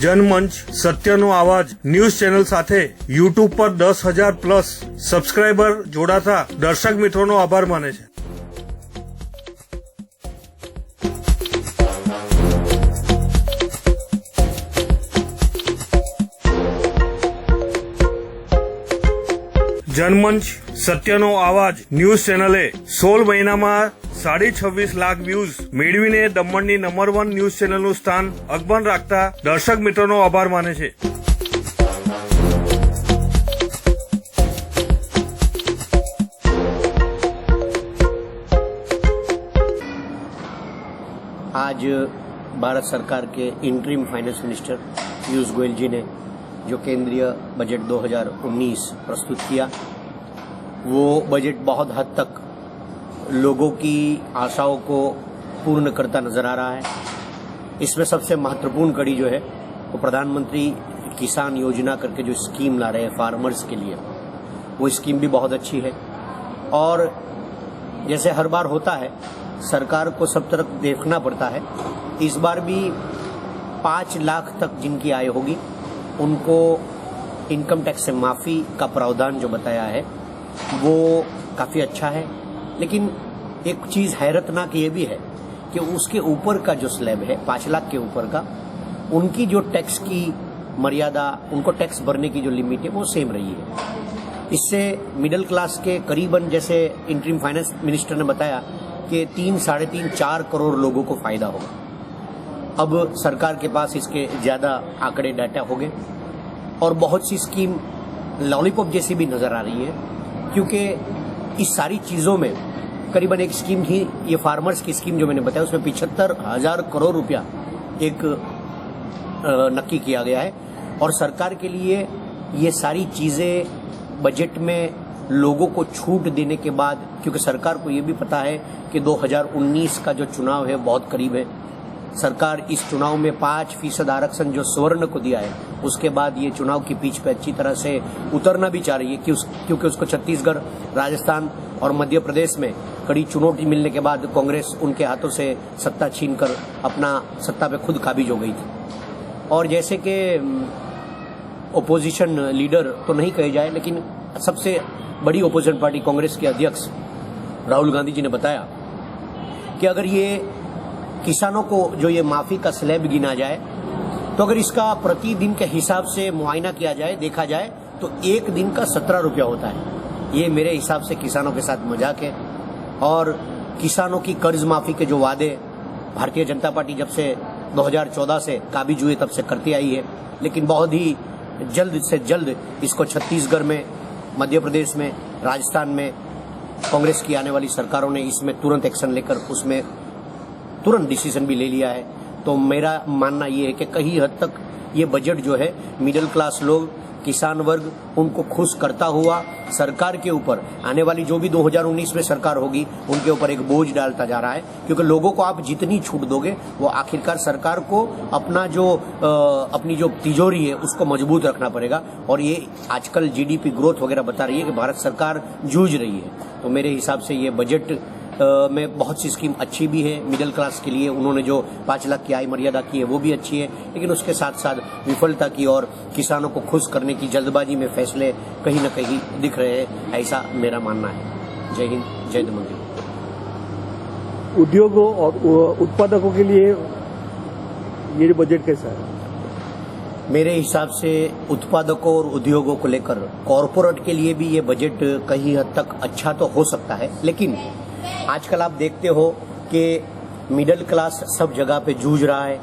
जनमंच सत्यનો અવાજ news channel સાથે YouTube પર 10,000+ સબસ્ક્રાઇબર જોડાતા દર્શક મિત્રોનો આભાર માને છે। जनमंच सत्यનો અવાજ ન્યૂઝ ચેનલે 16 મહિનામાં 26.5 લાખ વ્યુઝ મેળવીને દમણની નંબર 1 ન્યૂઝ ચેનલનું સ્થાન અકબંધ રાખતા દર્શક મિત્રોનો આભાર માને છે। आज भारत सरकार के interim finance minister Piyush Goyal ji ने जो केंद्रीय बजट 2019 प्रस्तुत किया, वो बजट बहुत हद तक लोगों की आशाओं को पूर्ण करता नजर आ रहा है। इसमें सबसे महत्वपूर्ण कड़ी जो है वो प्रधानमंत्री किसान योजना करके जो स्कीम ला रहे हैं फार्मर्स के लिए, वो स्कीम भी बहुत अच्छी है। और जैसे हर बार होता है, सरकार को सब तरफ देखना पड़ता है। इस बार भी 5 लाख तक जिनकी आय होगी उनको इनकम टैक्स से माफ़ी का प्रावधान जो बताया है वो काफ़ी अच्छा है। लेकिन एक चीज़ हैरतनाक ये भी है कि उसके ऊपर का जो स्लैब है 5 लाख के ऊपर का, उनकी जो टैक्स की मर्यादा, उनको टैक्स भरने की जो लिमिट है वो सेम रही है। इससे मिडिल क्लास के करीबन, जैसे इंटरिम फाइनेंस मिनिस्टर ने बताया कि 3-4.5 करोड़ लोगों को फायदा होगा। अब सरकार के पास इसके ज़्यादा आंकड़े डाटा हो गए और बहुत सी स्कीम लॉलीपॉप जैसी भी नज़र आ रही है, क्योंकि इस सारी चीज़ों में करीबन एक स्कीम ही, ये फार्मर्स की स्कीम जो मैंने बताया, उसमें 75,000 करोड़ रुपया एक नक्की किया गया है। और सरकार के लिए ये सारी चीज़ें बजट में लोगों को छूट देने के बाद, क्योंकि सरकार को ये भी पता है कि 2019 का जो चुनाव है बहुत करीब है, सरकार इस चुनाव में 5% आरक्षण जो स्वर्ण को दिया है, उसके बाद ये चुनाव की पिच पे अच्छी तरह से उतरना भी चाह रही है, क्योंकि उसको छत्तीसगढ़, राजस्थान और मध्य प्रदेश में कड़ी चुनौती मिलने के बाद कांग्रेस उनके हाथों से सत्ता छीनकर अपना सत्ता पे खुद काबिज हो गई थी। और जैसे कि ओपोजिशन लीडर तो नहीं कहे जाए, लेकिन सबसे बड़ी ओपोजिशन पार्टी कांग्रेस के अध्यक्ष राहुल गांधी जी ने बताया कि अगर ये किसानों को जो ये माफ़ी का स्लैब गिना जाए, तो अगर इसका प्रतिदिन के हिसाब से मुआयना किया जाए, देखा जाए, तो एक दिन का 17 रुपया होता है। ये मेरे हिसाब से किसानों के साथ मजाक है। और किसानों की कर्ज माफ़ी के जो वादे भारतीय जनता पार्टी जब से 2014 से काबिज हुए तब से करती आई है, लेकिन बहुत ही जल्द से जल्द इसको छत्तीसगढ़ में, मध्य प्रदेश में, राजस्थान में कांग्रेस की आने वाली सरकारों ने इसमें तुरंत एक्शन लेकर उसमें तुरंत डिसीजन भी ले लिया है। तो मेरा मानना ये है कि कहीं हद तक ये बजट जो है मिडिल क्लास लोग, किसान वर्ग, उनको खुश करता हुआ सरकार के ऊपर, आने वाली जो भी 2019 में सरकार होगी उनके ऊपर एक बोझ डालता जा रहा है। क्योंकि लोगों को आप जितनी छूट दोगे, वो आखिरकार सरकार को अपनी जो तिजोरी है उसको मजबूत रखना पड़ेगा। और ये आजकल जीडीपी ग्रोथ वगैरह बता रही है कि भारत सरकार जूझ रही है। तो मेरे हिसाब से ये बजट में बहुत सी स्कीम अच्छी भी है मिडिल क्लास के लिए। उन्होंने जो 5 लाख की आय मर्यादा की है वो भी अच्छी है, लेकिन उसके साथ साथ विफलता की और किसानों को खुश करने की जल्दबाजी में फैसले कहीं न कहीं दिख रहे हैं, ऐसा मेरा मानना है। जय हिंद, जय दमन। उद्योगों और उत्पादकों के लिए ये बजट कैसा है? मेरे हिसाब से उत्पादकों और उद्योगों को लेकर कॉरपोरेट के लिए भी ये बजट कहीं हद तक अच्छा तो हो सकता है, लेकिन आजकल आप देखते हो कि मिडिल क्लास सब जगह पे जूझ रहा है।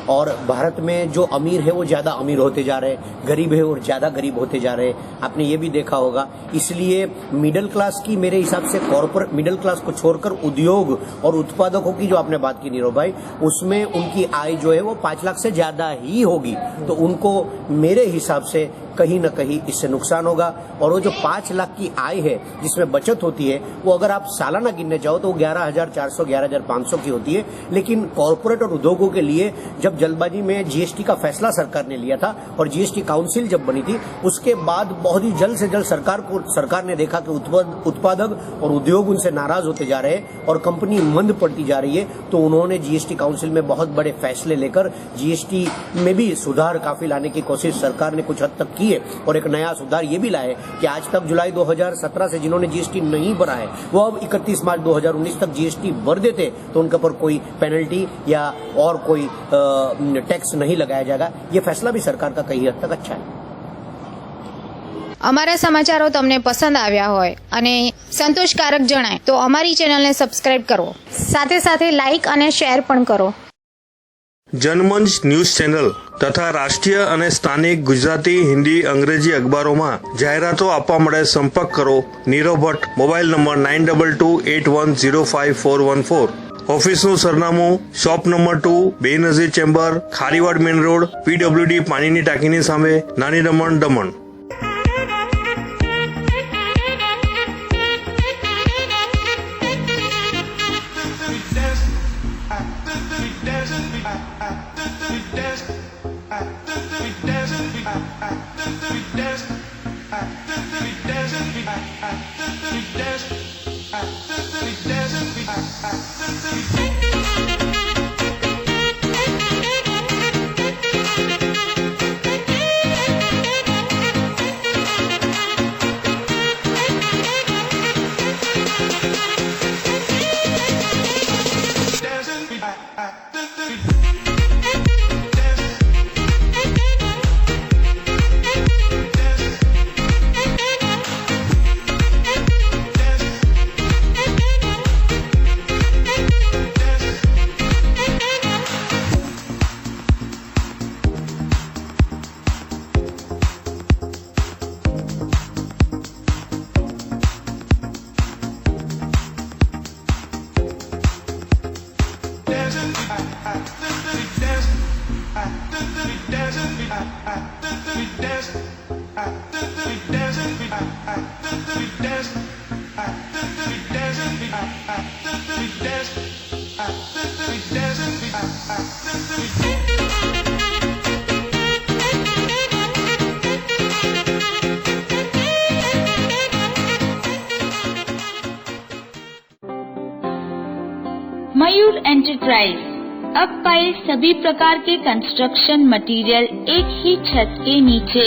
और भारत में जो अमीर है वो ज़्यादा अमीर होते जा रहे हैं, गरीब है और ज़्यादा गरीब होते जा रहे हैं। आपने ये भी देखा होगा। इसलिए मिडिल क्लास की, मेरे हिसाब से कॉर्पोरेट मिडिल क्लास को छोड़कर उद्योग और उत्पादकों की जो आपने बात की नीरव भाई, उसमें उनकी आय जो है वो 5 लाख से ज़्यादा ही होगी। तो उनको मेरे हिसाब से कहीं न कहीं इससे नुकसान होगा। और वो जो 5 लाख की आय है जिसमें बचत होती है, वो अगर आप सालाना गिनने जाओ तो 11,400 11,500 की होती है। लेकिन कॉर्पोरेट और उद्योगों के लिए जब जल्दबाजी में जीएसटी का फैसला सरकार ने लिया था और जीएसटी काउंसिल जब बनी थी उसके बाद बहुत ही जल्द से जल्द सरकार ने देखा कि उत्पादक और उद्योग उनसे नाराज होते जा रहे हैं और कंपनी मंद पड़ती जा रही है, तो उन्होंने जीएसटी काउंसिल में बहुत बड़े फैसले लेकर जीएसटी में भी सुधार काफी लाने की कोशिश सरकार ने कुछ हद तक की है। और एक नया सुधार ये भी लाए कि आज तक जुलाई 2017 से जिन्होंने जीएसटी नहीं भरा है वो अब 31 मार्च 2019 तक जीएसटी भर देते तो उनके ऊपर कोई पेनल्टी या और कोई टैक्स नहीं लगाया जाएगा। ये फैसला भी सरकार का कई हद तक अच्छा है। અમારા સમાચારો તમને પસંદ આવ્યા હોય અને સંતોષકારક જણાય તો અમારી ચેનલને સબસ્ક્રાઇબ કરો, સાથે સાથે લાઇક અને શેર પણ કરો। જનમંચ ન્યૂઝ ચેનલ તથા રાષ્ટ્રીય અને સ્થાનિક ગુજરાતી, હિન્દી, અંગ્રેજી અખબારોમાં જાહેરાતો આપવા માટે સંપર્ક કરો નીરવ ભટ્ટ, મોબાઈલ નંબર 9228105414। ઓફિસનું સરનામું shop number 2, Benazir chamber, Kharivad main road, PWD પાણીની ટાંકીની સામે, નાની દમણ, દમણ। मयूर एंटरप्राइज अब पाए सभी प्रकार के कंस्ट्रक्शन मटेरियल एक ही छत के नीचे।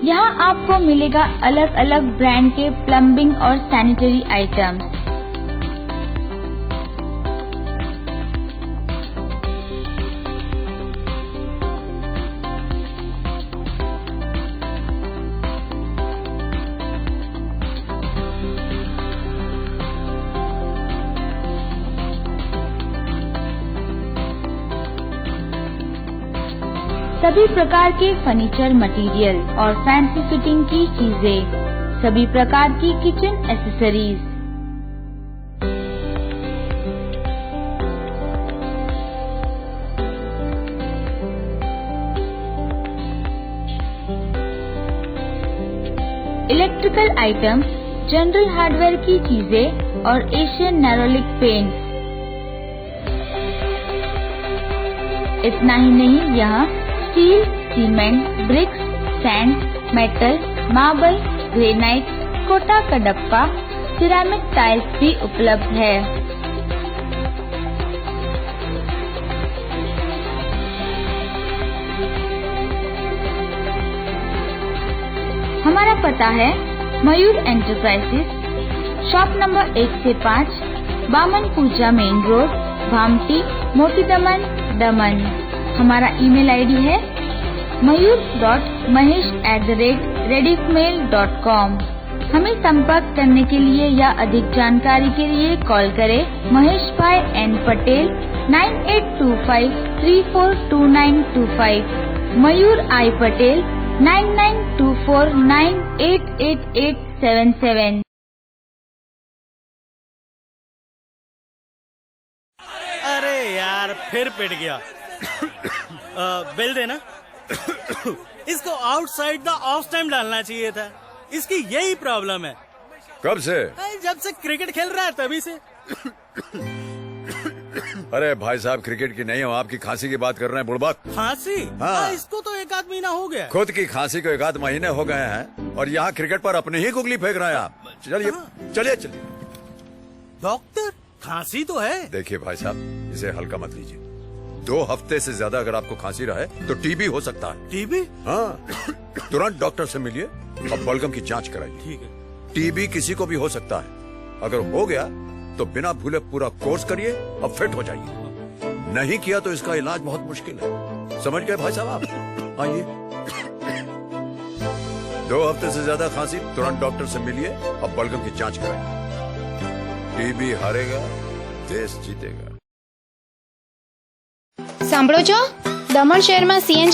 यहाँ आपको मिलेगा अलग अलग ब्रांड के प्लम्बिंग और सैनिटरी आइटम्स। सभी प्रकार के फर्नीचर मटेरियल और फैंसी फिटिंग की चीजें, सभी प्रकार की kitchen accessories, electrical items, general hardware की चीजें और एशियन नैरोलिक पेंट। इतना ही नहीं, यहाँ steel, cement, bricks, sand, metal, marble, granite, Kota का डब्बा, सिरामिक टाइल्स भी उपलब्ध है। हमारा पता है मयूर एंटरप्राइजेस, शॉप नंबर 1 से 5, बामन पूजा मेन रोड, भामटी, मोती दमन, दमन। हमारा ईमेल आईडी है mayur.mahesh@rediffmail.com। हमें संपर्क करने के लिए या अधिक जानकारी के लिए कॉल करें महेश भाई N Patel 9825342925, Mayur I Patel 9924988877। अरे यार फिर पिट गया। बिल देना। इसको आउटसाइड द ऑफ टाइम डालना चाहिए था। इसकी यही प्रॉब्लम है। कब से? जब से क्रिकेट खेल रहा है तभी से। अरे भाई साहब, क्रिकेट की नहीं, हम आपकी खांसी की बात कर रहे हैं बुड़बक। खांसी? हाँ। इसको तो 1 आध महीना हो गया। खुद की खांसी को 1 आध महीने हो गए हैं और यहाँ क्रिकेट पर अपनी ही गुगली फेंक रहे हैं आप। चलिए चलिए चलिए। डॉक्टर, खांसी तो है। देखिए भाई साहब, इसे हल्का मत लीजिए। 2 हफ्ते से ज्यादा अगर आपको खांसी रहे तो टीबी हो सकता है। टीबी? हाँ, तुरंत डॉक्टर से मिलिए और बलगम की जांच कराइए। ठीक है। टीबी किसी को भी हो सकता है, अगर हो गया तो बिना भूले पूरा कोर्स करिए और फिट हो जाइए। नहीं किया तो इसका इलाज बहुत मुश्किल है। समझ गए भाई साहब आप? आइए। 2 हफ्ते से ज्यादा खांसी, तुरंत डॉक्टर से मिलिए और बलगम की जांच कराइए। टीबी हारेगा, देश जीतेगा। સાંભળો છો, દમણ શહેરમાં CNG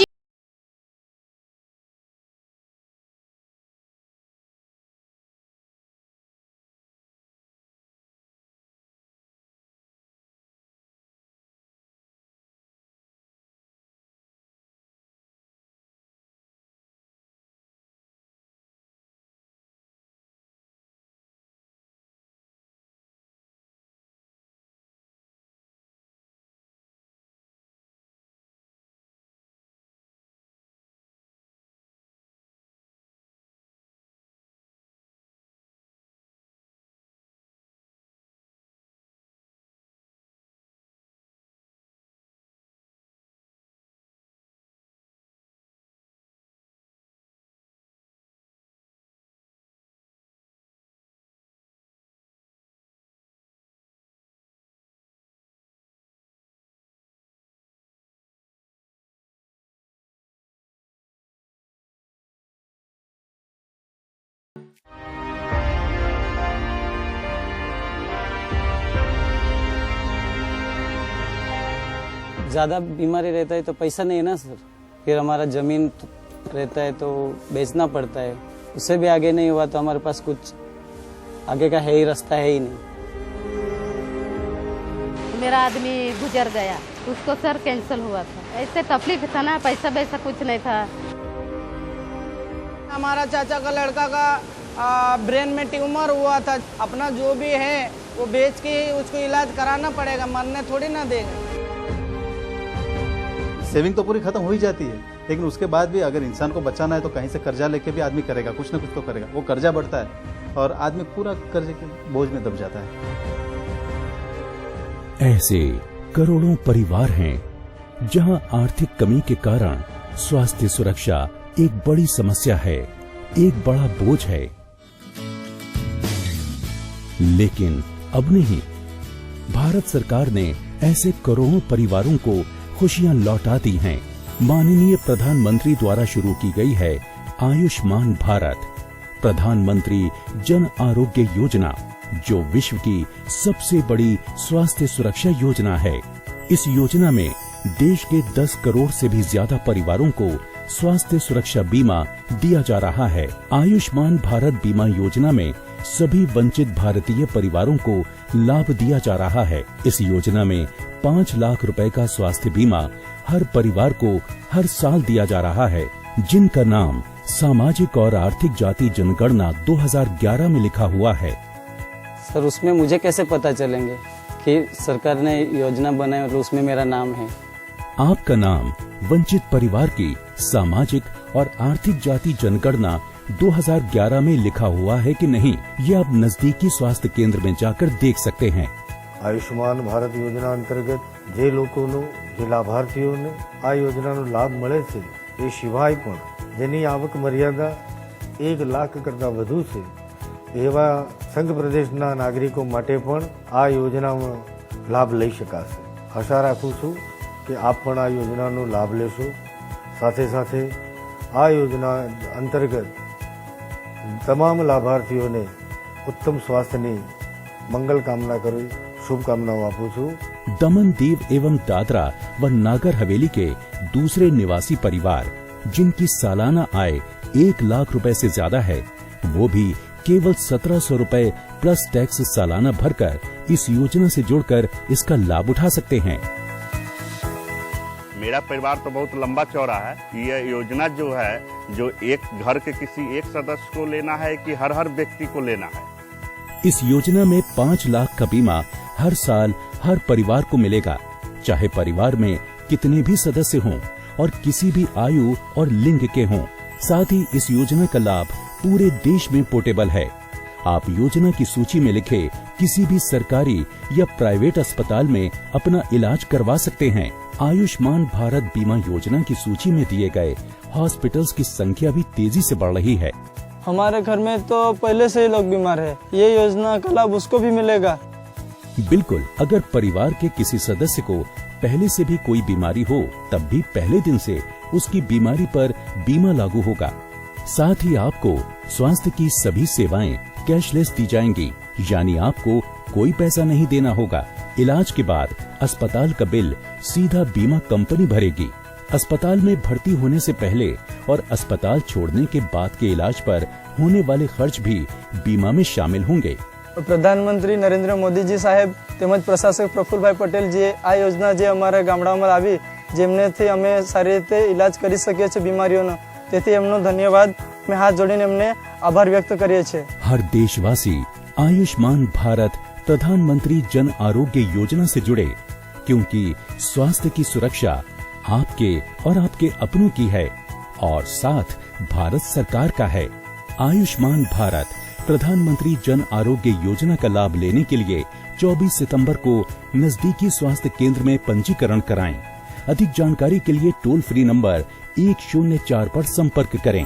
ज़्यादा बीमारी रहता है तो पैसा नहीं है ना सर, फिर हमारा ज़मीन रहता है तो बेचना पड़ता है। उससे भी आगे नहीं हुआ तो हमारे पास कुछ आगे का है ही रास्ता है ही नहीं। मेरा आदमी गुजर गया, उसको सर कैंसिल हुआ था। ऐसे तकलीफ था ना, पैसा वैसा कुछ नहीं था। हमारा चाचा का लड़का का ब्रेन में ट्यूमर हुआ था। अपना जो भी है वो बेच के ही उसको इलाज कराना पड़ेगा, मरने थोड़ी ना देगा। सेविंग तो पूरी खत्म हो ही जाती है, लेकिन उसके बाद भी अगर इंसान को बचाना है तो कहीं से कर्जा लेके भी आदमी करेगा, कुछ ना कुछ तो करेगा। वो कर्जा बढ़ता है और आदमी पूरा कर्जे के बोझ में दब जाता है। ऐसे करोड़ों परिवार हैं जहां आर्थिक कमी के कारण स्वास्थ्य सुरक्षा एक बड़ी समस्या है, एक बड़ा बोझ है। लेकिन अब नहीं, भारत सरकार ने ऐसे करोड़ों परिवारों को खुशियां लौटा दी हैं। माननीय प्रधानमंत्री द्वारा शुरू की गई है आयुष्मान भारत प्रधानमंत्री जन आरोग्य योजना, जो विश्व की सबसे बड़ी स्वास्थ्य सुरक्षा योजना है। इस योजना में देश के 10 करोड़ से भी ज्यादा परिवारों को स्वास्थ्य सुरक्षा बीमा दिया जा रहा है। आयुष्मान भारत बीमा योजना में सभी वंचित भारतीय परिवारों को लाभ दिया जा रहा है। इस योजना में 5 लाख रुपए का स्वास्थ्य बीमा हर परिवार को हर साल दिया जा रहा है, जिनका नाम सामाजिक और आर्थिक जाति जनगणना 2011 में लिखा हुआ है। सर उसमें मुझे कैसे पता चलेंगे कि सरकार ने योजना बनाई और उसमें मेरा नाम है? आपका नाम वंचित परिवार की सामाजिक और आर्थिक जाति जनगणना 2011 में लिखा हुआ है कि नहीं, ये आप नजदीकी स्वास्थ्य केंद्र में जाकर देख सकते हैं। આયુષ્માન ભારત યોજના અંતર્ગત જે લોકોનો જે લાભાર્થીઓને આ યોજનાનો લાભ મળે છે એ સિવાય પણ જેની આવક મર્યાદા 1 લાખ કરતાં વધુ છે એવા સંઘ પ્રદેશના નાગરિકો માટે પણ આ યોજનામાં લાભ લઈ શકાશે। આશા રાખું છું કે આપ પણ આ યોજનાનો લાભ લેશો। સાથે સાથે આ યોજના અંતર્ગત તમામ લાભાર્થીઓને ઉત્તમ સ્વાસ્થ્યની મંગલ કામના કરી शुभकामनाओं आपू छू। दमन दीव एवं दादरा व नागर हवेली के दूसरे निवासी परिवार जिनकी सालाना आय 1 लाख रुपए से ज्यादा है, वो भी केवल 1700 रुपए प्लस टैक्स सालाना भरकर इस योजना से जुड़कर इसका लाभ उठा सकते हैं। मेरा परिवार तो बहुत लंबा चौड़ा है। यह योजना जो है, जो एक घर के किसी एक सदस्य को लेना है कि हर व्यक्ति को लेना है? इस योजना में 5 लाख का बीमा हर साल हर परिवार को मिलेगा, चाहे परिवार में कितने भी सदस्य हों और किसी भी आयु और लिंग के हों। साथ ही इस योजना का लाभ पूरे देश में पोर्टेबल है। आप योजना की सूची में लिखे किसी भी सरकारी या प्राइवेट अस्पताल में अपना इलाज करवा सकते हैं। आयुष्मान भारत बीमा योजना की सूची में दिए गए हॉस्पिटल्स की संख्या भी तेजी से बढ़ रही है। हमारे घर में तो पहले से ही लोग बीमार है, ये योजना का लाभ उसको भी मिलेगा। बिल्कुल, अगर परिवार के किसी सदस्य को पहले से भी कोई बीमारी हो तब भी पहले दिन से उसकी बीमारी पर बीमा लागू होगा। साथ ही आपको स्वास्थ्य की सभी सेवाएं कैशलेस दी जाएंगी, यानी आपको कोई पैसा नहीं देना होगा। इलाज के बाद अस्पताल का बिल सीधा बीमा कंपनी भरेगी। अस्पताल में भर्ती होने से पहले और अस्पताल छोड़ने के बाद के इलाज पर होने वाले खर्च भी बीमा में शामिल होंगे। प्रधानमंत्री नरेंद्र मोदी जी साहेब તેમજ પ્રશાસક પ્રફુલભાઈ પટેલ જે આ યોજના જે અમારા ગામડામાં આવી જેમનેથી અમે સારી રીતે ઇલાજ કરી શકીએ છીએ બીમારીઓનો, તેથી એમનો ધન્યવાદ મેં હાથ જોડીને એમને આભાર વ્યક્ત કરીએ છીએ। हर देशवासी आयुष्मान भारत प्रधानमंत्री जन आरोग्य योजना से जुड़े, क्योंकि स्वास्थ्य की सुरक्षा आपके और आपके अपनों की है और साथ भारत सरकार का है। आयुष्मान भारत प्रधानमंत्री जन आरोग्य योजना का लाभ लेने के लिए 24 सितंबर को नजदीकी स्वास्थ्य केंद्र में पंजीकरण कराएं। अधिक जानकारी के लिए टोल फ्री नंबर 104 पर संपर्क करें।